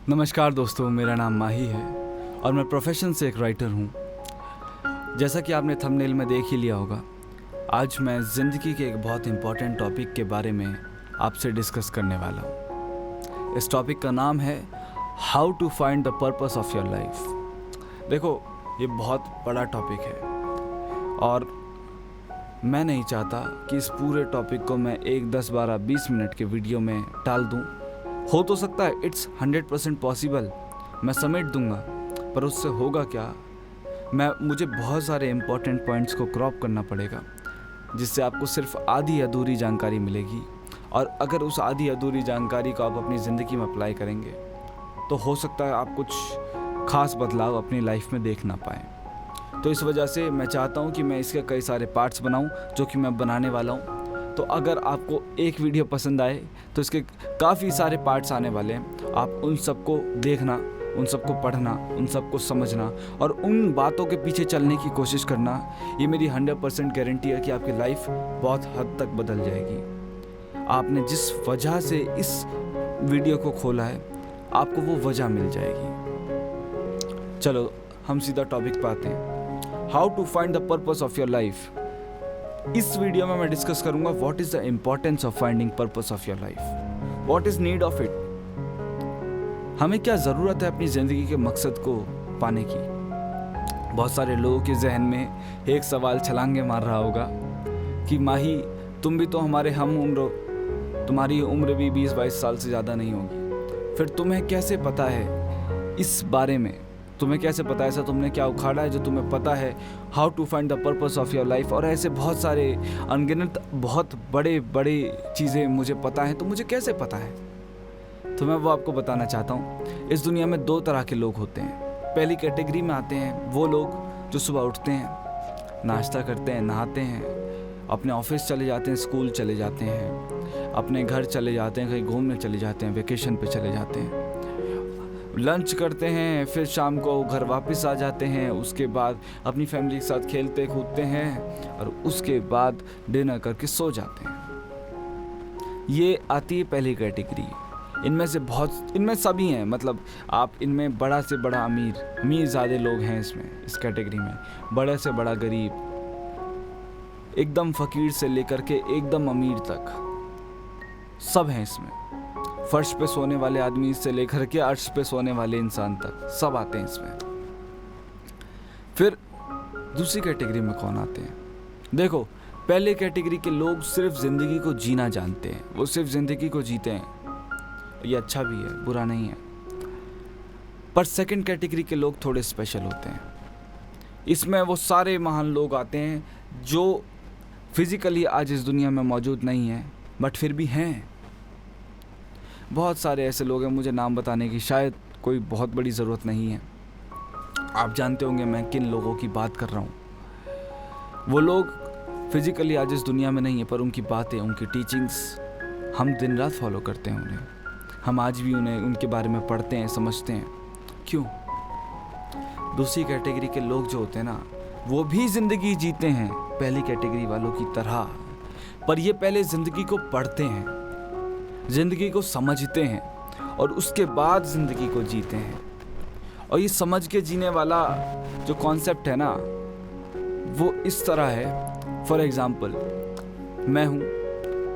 नमस्कार दोस्तों, मेरा नाम माही है और मैं प्रोफेशन से एक राइटर हूँ। जैसा कि आपने थंबनेल में देख ही लिया होगा, आज मैं ज़िंदगी के एक बहुत इम्पॉर्टेंट टॉपिक के बारे में आपसे डिस्कस करने वाला हूँ। इस टॉपिक का नाम है how to find the purpose of your life. देखो, ये बहुत बड़ा टॉपिक है और मैं नहीं चाहता कि इस पूरे टॉपिक को मैं 1, 10, 12, 20 मिनट के वीडियो में टाल दूँ। हो तो सकता है, इट्स 100% पॉसिबल, मैं समेट दूंगा, पर उससे होगा क्या? मुझे बहुत सारे इम्पोर्टेंट पॉइंट्स को क्रॉप करना पड़ेगा, जिससे आपको सिर्फ आधी अधूरी जानकारी मिलेगी। और अगर उस आधी अधूरी जानकारी को आप अपनी ज़िंदगी में अप्लाई करेंगे तो हो सकता है आप कुछ खास बदलाव अपनी लाइफ में देख ना पाएँ। तो इस वजह से मैं चाहता हूँ कि मैं इसके कई सारे पार्ट्स बनाऊँ, जो कि मैं बनाने वाला हूँ। तो अगर आपको एक वीडियो पसंद आए तो इसके काफ़ी सारे पार्ट्स आने वाले हैं। आप उन सबको देखना, उन सबको पढ़ना, उन सबको समझना और उन बातों के पीछे चलने की कोशिश करना। ये मेरी 100% गारंटी है कि आपकी लाइफ बहुत हद तक बदल जाएगी। आपने जिस वजह से इस वीडियो को खोला है, आपको वो वजह मिल जाएगी। चलो हम सीधा टॉपिक पे आते हैं। How to find the purpose of your life. इस वीडियो में मैं डिस्कस करूंगा what is the importance of finding purpose of your life, what is need of it. हमें क्या ज़रूरत है अपनी ज़िंदगी के मकसद को पाने की। बहुत सारे लोगों के जहन में एक सवाल छलांगे मार रहा होगा कि माही, तुम भी तो हमारे हम उम्र हो, तुम्हारी उम्र भी 20-22 साल से ज़्यादा नहीं होगी, फिर तुम्हें कैसे पता है इस बारे में? तुम्हें कैसे पता है? ऐसा तुमने क्या उखाड़ा है जो तुम्हें पता है? How to find the purpose of your life. और ऐसे बहुत सारे अनगिनत बहुत बड़े बड़े चीज़ें मुझे पता है, तो मुझे कैसे पता है? तो मैं वो आपको बताना चाहता हूँ। इस दुनिया में 2 तरह के लोग होते हैं। पहली कैटेगरी में आते हैं वो लोग जो सुबह उठते हैं, नाश्ता करते हैं, नहाते हैं, अपने ऑफिस चले जाते हैं, स्कूल चले जाते हैं, अपने घर चले जाते हैं, कहीं घूमने चले जाते हैं, वेकेशन पे चले जाते हैं, लंच करते हैं, फिर शाम को घर वापस आ जाते हैं, उसके बाद अपनी फैमिली के साथ खेलते कूदते हैं और उसके बाद डिनर करके सो जाते हैं। ये आती है पहली कैटेगरी। इनमें सभी हैं, मतलब आप इनमें बड़ा से बड़ा अमीर ज़्यादा लोग हैं इसमें, इस कैटेगरी में बड़े से बड़ा गरीब, एकदम फ़कीर से लेकर के एकदम अमीर तक सब हैं इसमें। फर्श पे सोने वाले आदमी से लेकर के अर्श पे सोने वाले इंसान तक सब आते हैं इसमें। फिर दूसरी कैटेगरी में कौन आते हैं? देखो, पहले कैटेगरी के लोग सिर्फ ज़िंदगी को जीना जानते हैं, वो सिर्फ ज़िंदगी को जीते हैं। ये अच्छा भी है, बुरा नहीं है। पर सेकंड कैटेगरी के लोग थोड़े स्पेशल होते हैं। इसमें वो सारे महान लोग आते हैं जो फिज़िकली आज इस दुनिया में मौजूद नहीं हैं, बट फिर भी हैं। बहुत सारे ऐसे लोग हैं, मुझे नाम बताने की शायद कोई बहुत बड़ी ज़रूरत नहीं है। आप जानते होंगे मैं किन लोगों की बात कर रहा हूँ। वो लोग फिज़िकली आज इस दुनिया में नहीं है, पर उनकी बातें, उनकी टीचिंग्स हम दिन रात फॉलो करते हैं उन्हें। हम आज भी उनके बारे में पढ़ते हैं, समझते हैं। क्यों? दूसरी कैटेगरी के लोग जो होते हैं ना, वो भी ज़िंदगी जीते हैं पहली कैटेगरी वालों की तरह, पर ये पहले ज़िंदगी को पढ़ते हैं, ज़िंदगी को समझते हैं और उसके बाद ज़िंदगी को जीते हैं। और ये समझ के जीने वाला जो कॉन्सेप्ट है ना, वो इस तरह है। फॉर एग्ज़ाम्पल, मैं हूँ,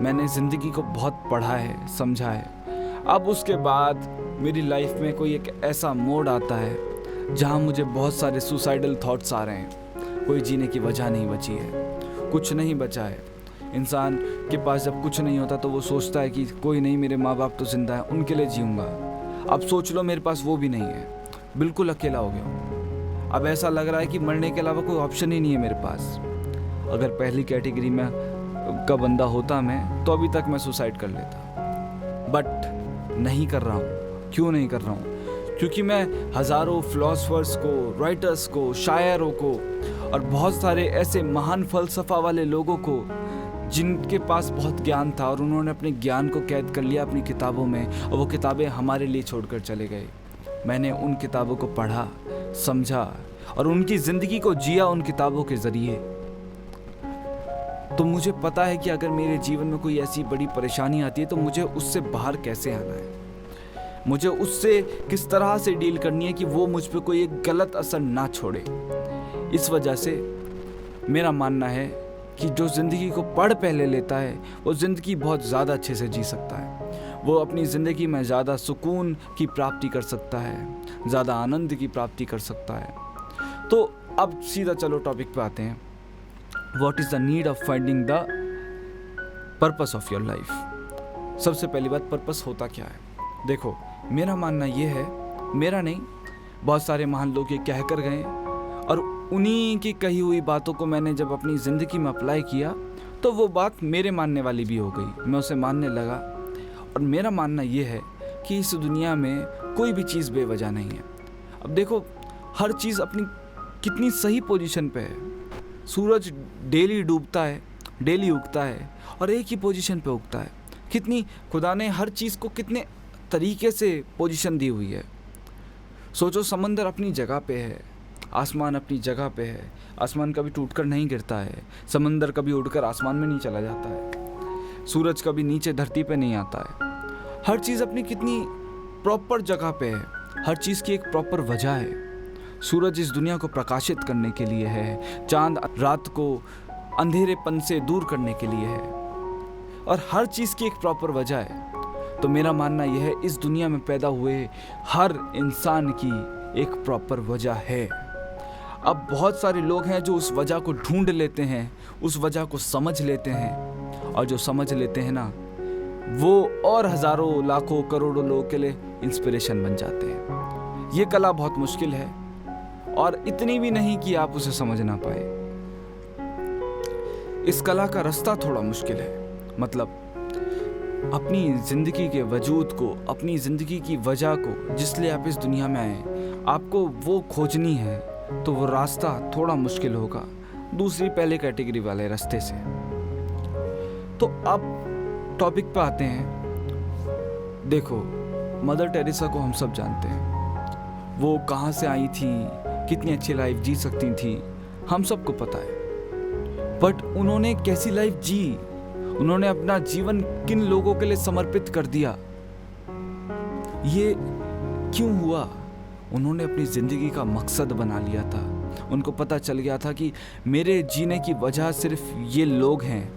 मैंने ज़िंदगी को बहुत पढ़ा है, समझा है। अब उसके बाद मेरी लाइफ में कोई एक ऐसा मोड़ आता है जहाँ मुझे बहुत सारे सुसाइडल थॉट्स आ रहे हैं। कोई जीने की वजह नहीं बची है, कुछ नहीं बचा है। इंसान के पास जब कुछ नहीं होता तो वो सोचता है कि कोई नहीं, मेरे माँ बाप तो जिंदा हैं, उनके लिए जीऊँगा। अब सोच लो, मेरे पास वो भी नहीं है, बिल्कुल अकेला हो गया हूँ। अब ऐसा लग रहा है कि मरने के अलावा कोई ऑप्शन ही नहीं है मेरे पास। अगर पहली कैटेगरी में का बंदा होता मैं, तो अभी तक मैं सुसाइड कर लेता, बट नहीं कर रहा हूँ। क्यों नहीं कर रहा हूँ? क्योंकि मैं हज़ारों फिलोसफर्स को, राइटर्स को, शायरों को और बहुत सारे ऐसे महान फ़लसफ़ा वाले लोगों को जिनके पास बहुत ज्ञान था और उन्होंने अपने ज्ञान को कैद कर लिया अपनी किताबों में, और वो किताबें हमारे लिए छोड़कर चले गए। मैंने उन किताबों को पढ़ा, समझा और उनकी ज़िंदगी को जिया उन किताबों के ज़रिए। तो मुझे पता है कि अगर मेरे जीवन में कोई ऐसी बड़ी परेशानी आती है तो मुझे उससे बाहर कैसे आना है। मुझे उससे किस तरह से डील करनी है कि वो मुझ पे कोई एक गलत असर ना छोड़े। इस वजह से मेरा मानना है कि जो ज़िंदगी को पढ़ पहले लेता है वो ज़िंदगी बहुत ज़्यादा अच्छे से जी सकता है। वो अपनी ज़िंदगी में ज़्यादा सुकून की प्राप्ति कर सकता है, ज़्यादा आनंद की प्राप्ति कर सकता है। तो अब सीधा चलो टॉपिक पे आते हैं। What is the need of finding the purpose of your life. सबसे पहली बात, पर्पस होता क्या है? देखो, मेरा मानना ये है, मेरा नहीं, बहुत सारे महान लोग ये कह कर गए और उन्हीं की कही हुई बातों को मैंने जब अपनी ज़िंदगी में अप्लाई किया तो वो बात मेरे मानने वाली भी हो गई। मैं उसे मानने लगा और मेरा मानना ये है कि इस दुनिया में कोई भी चीज़ बेवजह नहीं है। अब देखो, हर चीज़ अपनी कितनी सही पोजीशन पे है। सूरज डेली डूबता है, डेली उगता है और एक ही पोजीशन पे उगता है। कितनी खुदा ने हर चीज़ को कितने तरीके से पोजीशन दी हुई है। सोचो, समंदर अपनी जगह पे है, आसमान अपनी जगह पे है, आसमान कभी टूटकर नहीं गिरता है, समंदर कभी उड़कर आसमान में नहीं चला जाता है, सूरज कभी नीचे धरती पे नहीं आता है। हर चीज़ अपनी कितनी प्रॉपर जगह पे है, हर चीज़ की एक प्रॉपर वजह है। सूरज इस दुनिया को प्रकाशित करने के लिए है, चांद रात को अंधेरेपन से दूर करने के लिए है और हर चीज़ की एक प्रॉपर वजह है। तो मेरा मानना यह है, इस दुनिया में पैदा हुए हर इंसान की एक प्रॉपर वजह है। अब बहुत सारे लोग हैं जो उस वजह को ढूंढ लेते हैं, उस वजह को समझ लेते हैं और जो समझ लेते हैं ना, वो और हज़ारों लाखों करोड़ों लोगों के लिए इंस्पिरेशन बन जाते हैं। ये कला बहुत मुश्किल है और इतनी भी नहीं कि आप उसे समझ ना पाए। इस कला का रास्ता थोड़ा मुश्किल है। मतलब अपनी ज़िंदगी के वजूद को, अपनी ज़िंदगी की वजह को, जिसलिए आप इस दुनिया में आए, आपको वो खोजनी है, तो वो रास्ता थोड़ा मुश्किल होगा दूसरी पहले कैटेगरी वाले रास्ते से। तो अब टॉपिक पे आते हैं। देखो, मदर टेरेसा को हम सब जानते हैं। वो कहाँ से आई थी, कितनी अच्छी लाइफ जी सकती थी, हम सबको पता है। बट उन्होंने कैसी लाइफ जी, उन्होंने अपना जीवन किन लोगों के लिए समर्पित कर दिया, ये क्यों हुआ? उन्होंने अपनी ज़िंदगी का मकसद बना लिया था। उनको पता चल गया था कि मेरे जीने की वजह सिर्फ ये लोग हैं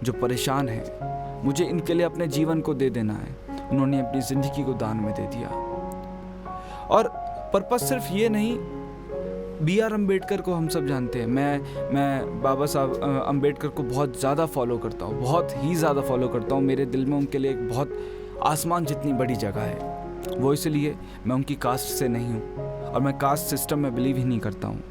जो परेशान हैं, मुझे इनके लिए अपने जीवन को दे देना है। उन्होंने अपनी ज़िंदगी को दान में दे दिया। और पर्पस सिर्फ ये नहीं, B.R. अम्बेडकर को हम सब जानते हैं। मैं बाबा साहब अम्बेडकर को बहुत ज़्यादा फॉलो करता हूँ, बहुत ही ज़्यादा फॉलो करता हूँ। मेरे दिल में उनके लिए एक बहुत आसमान जितनी बड़ी जगह है। वो इसलिए मैं उनकी कास्ट से नहीं हूँ और मैं कास्ट सिस्टम में बिलीव ही नहीं करता हूँ।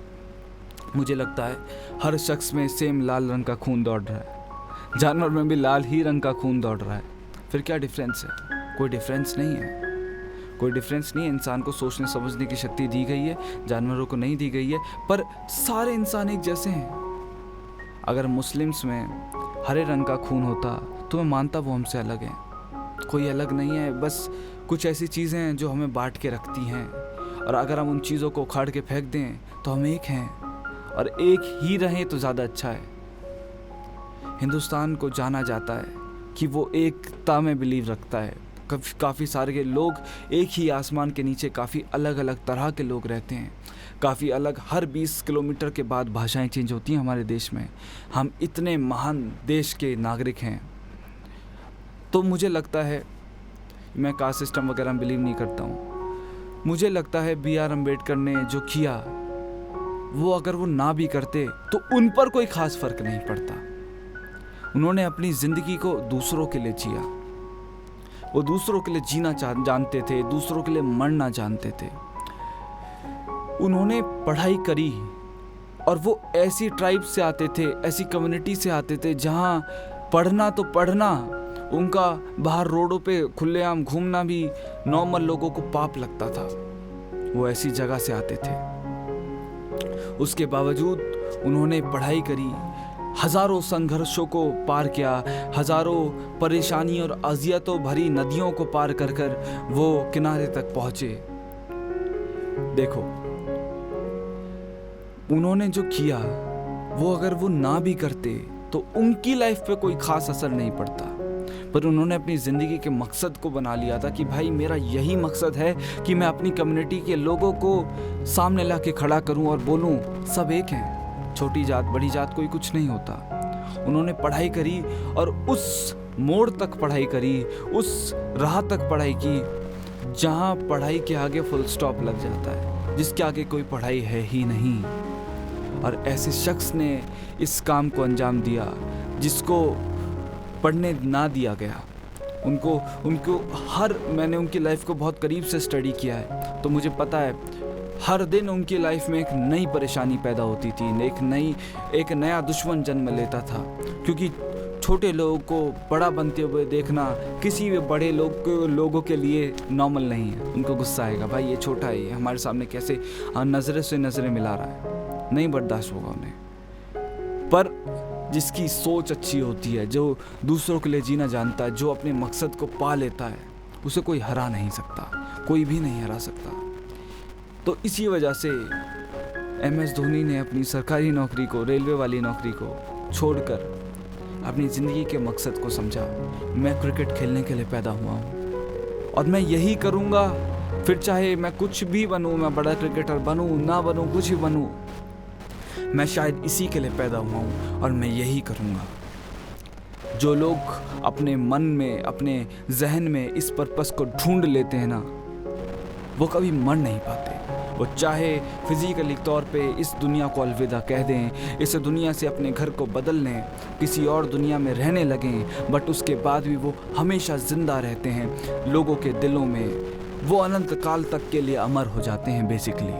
मुझे लगता है हर शख्स में सेम लाल रंग का खून दौड़ रहा है, जानवर में भी लाल ही रंग का खून दौड़ रहा है। फिर क्या डिफरेंस है? कोई डिफरेंस नहीं है, कोई डिफरेंस नहीं है। इंसान को सोचने समझने की शक्ति दी गई है, जानवरों को नहीं दी गई है, पर सारे इंसान एक जैसे हैं। अगर मुस्लिम्स में हरे रंग का खून होता तो मैं मानता वो हमसे अलग हैं। कोई अलग नहीं है, बस कुछ ऐसी चीज़ें हैं जो हमें बांट के रखती हैं, और अगर हम उन चीज़ों को उखाड़ के फेंक दें तो हम एक हैं, और एक ही रहें तो ज़्यादा अच्छा है। हिंदुस्तान को जाना जाता है कि वो एकता में बिलीव रखता है। काफ़ी सारे लोग एक ही आसमान के नीचे काफ़ी अलग अलग तरह के लोग रहते हैं, काफ़ी अलग। हर 20 किलोमीटर के बाद भाषाएं चेंज होती हैं हमारे देश में। हम इतने महान देश के नागरिक हैं। तो मुझे लगता है, मैं कास्ट सिस्टम वगैरह में बिलीव नहीं करता हूँ। मुझे लगता है B.R. अम्बेडकर ने जो किया, वो अगर वो ना भी करते तो उन पर कोई ख़ास फ़र्क नहीं पड़ता। उन्होंने अपनी ज़िंदगी को दूसरों के लिए जिया। वो दूसरों के लिए जीना जानते थे, दूसरों के लिए मरना जानते थे। उन्होंने पढ़ाई करी और वो ऐसी ट्राइब से आते थे, ऐसी कम्युनिटी से आते थे जहाँ पढ़ना तो पढ़ना, उनका बाहर रोडों पे खुलेआम घूमना भी नॉर्मल लोगों को पाप लगता था। वो ऐसी जगह से आते थे। उसके बावजूद उन्होंने पढ़ाई करी, हज़ारों संघर्षों को पार किया, हज़ारों परेशानी और अज़ियतों भरी नदियों को पार कर कर वो किनारे तक पहुँचे। देखो, उन्होंने जो किया, वो अगर वो ना भी करते तो उनकी लाइफ पे कोई ख़ास असर नहीं पड़ता। पर उन्होंने अपनी ज़िंदगी के मकसद को बना लिया था कि भाई मेरा यही मकसद है कि मैं अपनी कम्युनिटी के लोगों को सामने ला के खड़ा करूं और बोलूं सब एक हैं, छोटी जात बड़ी जात कोई कुछ नहीं होता। उन्होंने पढ़ाई करी और उस मोड़ तक पढ़ाई करी, उस राह तक पढ़ाई की जहां पढ़ाई के आगे फुल स्टॉप लग जाता है, जिसके आगे कोई पढ़ाई है ही नहीं। और ऐसे शख्स ने इस काम को अंजाम दिया जिसको पढ़ने ना दिया गया। उनको मैंने उनकी लाइफ को बहुत करीब से स्टडी किया है, तो मुझे पता है हर दिन उनकी लाइफ में एक नई परेशानी पैदा होती थी, एक नया दुश्मन जन्म लेता था। क्योंकि छोटे लोगों को बड़ा बनते हुए देखना किसी भी बड़े लोगों के लिए नॉर्मल नहीं है। उनको गुस्सा आएगा, भाई ये छोटा है, ये हमारे सामने कैसे नज़रें से नज़रें मिला रहा है, नहीं बर्दाश्त होगा उन्हें। पर जिसकी सोच अच्छी होती है, जो दूसरों के लिए जीना जानता है, जो अपने मकसद को पा लेता है, उसे कोई हरा नहीं सकता, कोई भी नहीं हरा सकता। तो इसी वजह से MS धोनी ने अपनी सरकारी नौकरी को, रेलवे वाली नौकरी को छोड़कर अपनी ज़िंदगी के मकसद को समझा। मैं क्रिकेट खेलने के लिए पैदा हुआ हूँ और मैं यही करूँगा, फिर चाहे मैं कुछ भी बनूँ, मैं बड़ा क्रिकेटर बनूँ ना बनूँ, कुछ भी बनूँ, मैं शायद इसी के लिए पैदा हुआ हूँ और मैं यही करूँगा। जो लोग अपने मन में, अपने जहन में इस पर्पस को ढूंढ लेते हैं ना, वो कभी मर नहीं पाते। वो चाहे फिजिकली तौर पे इस दुनिया को अलविदा कह दें, इस दुनिया से अपने घर को बदल लें, किसी और दुनिया में रहने लगें, बट उसके बाद भी वो हमेशा ज़िंदा रहते हैं लोगों के दिलों में। वो अनंत काल तक के लिए अमर हो जाते हैं बेसिकली।